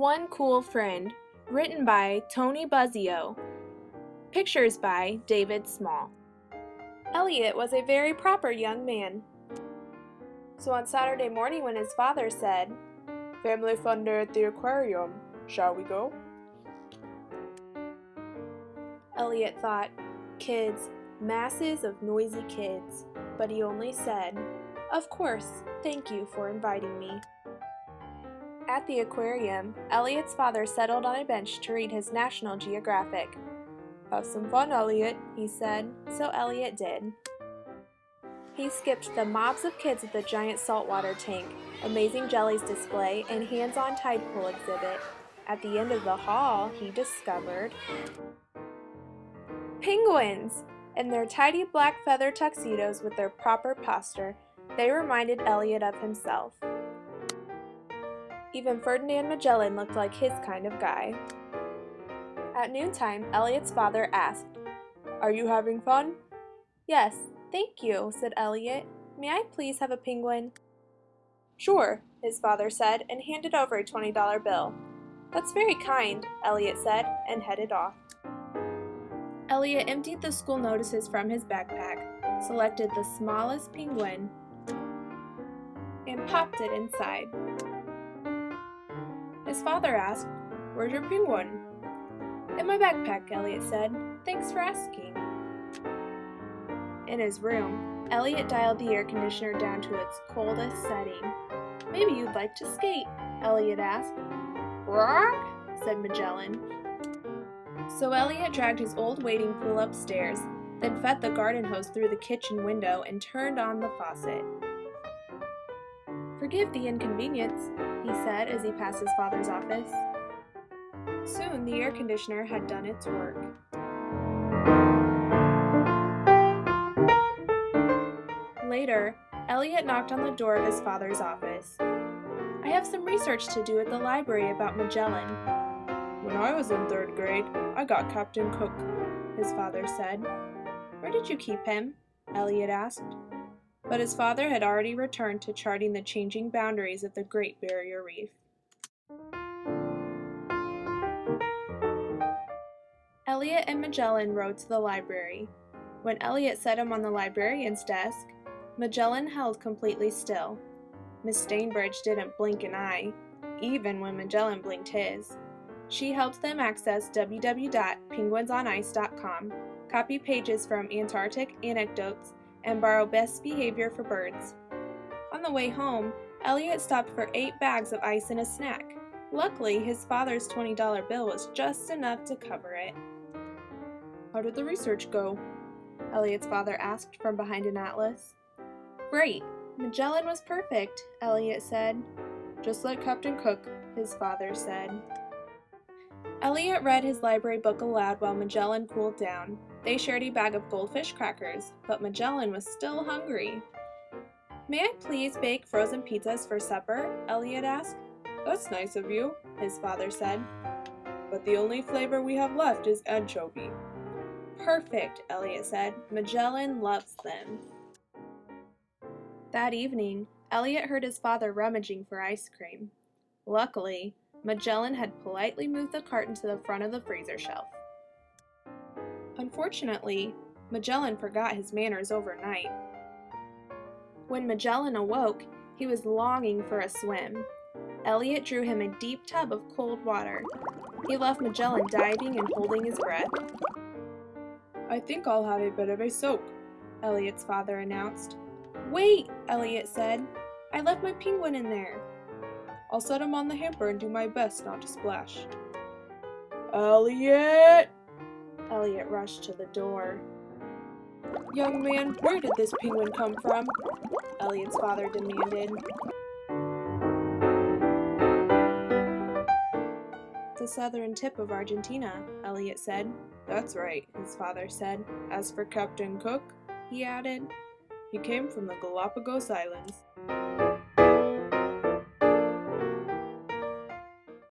One Cool Friend, written by Tony Buzzio. Pictures by David Small. Elliot was a very proper young man. So on Saturday morning when his father said, "Family fun day at the aquarium, shall we go?" Elliot thought, kids, masses of noisy kids, but he only said, "Of course, thank you for inviting me." At the aquarium, Elliot's father settled on a bench to read his National Geographic. "Have some fun, Elliot," he said, so Elliot did. He skipped the mobs of kids at the giant saltwater tank, amazing jellies display, and hands-on tide pool exhibit. At the end of the hall, he discovered penguins! In their tidy black feather tuxedos with their proper posture, they reminded Elliot of himself. Even Ferdinand Magellan looked like his kind of guy. At noontime, Elliot's father asked, "Are you having fun?" "Yes, thank you," said Elliot. "May I please have a penguin?" "Sure," his father said, and handed over a $20 bill. "That's very kind," Elliot said, and headed off. Elliot emptied the school notices from his backpack, selected the smallest penguin, and popped it inside. His father asked, "Where's your penguin?" "In my backpack," Elliot said. "Thanks for asking." In his room, Elliot dialed the air conditioner down to its coldest setting. "Maybe you'd like to skate?" Elliot asked. "Rock," said Magellan. So Elliot dragged his old wading pool upstairs, then fed the garden hose through the kitchen window and turned on the faucet. "Forgive the inconvenience," he said as he passed his father's office. Soon the air conditioner had done its work. Later, Elliot knocked on the door of his father's office. "I have some research to do at the library about Magellan." "When I was in 3rd grade, I got Captain Cook," his father said. "Where did you keep him?" Elliot asked. But his father had already returned to charting the changing boundaries of the Great Barrier Reef. Elliot and Magellan rode to the library. When Elliot set him on the librarian's desk, Magellan held completely still. Miss Stainbridge didn't blink an eye, even when Magellan blinked his. She helped them access www.penguinsonice.com, copy pages from Antarctic Anecdotes, and borrow Best Behavior for Birds. On the way home, Elliot stopped for 8 bags of ice and a snack. Luckily, his father's $20 bill was just enough to cover it. "How did the research go?" Elliot's father asked from behind an atlas. "Great! Magellan was perfect," Elliot said. "Just like Captain Cook," his father said. Elliot read his library book aloud while Magellan cooled down. They shared a bag of goldfish crackers, but Magellan was still hungry. "May I please bake frozen pizzas for supper?" Elliot asked. "That's nice of you," his father said. "But the only flavor we have left is anchovy." "Perfect," Elliot said. "Magellan loves them." That evening, Elliot heard his father rummaging for ice cream. Luckily, Magellan had politely moved the carton to the front of the freezer shelf. Unfortunately, Magellan forgot his manners overnight. When Magellan awoke, he was longing for a swim. Elliot drew him a deep tub of cold water. He left Magellan diving and holding his breath. "I think I'll have a bit of a soak," Elliot's father announced. "Wait," Elliot said. "I left my penguin in there." "I'll set him on the hamper and do my best not to splash." "Elliot!" Elliot rushed to the door. "Young man, where did this penguin come from?" Elliot's father demanded. "The southern tip of Argentina," Elliot said. "That's right," his father said. "As for Captain Cook," he added, "he came from the Galapagos Islands."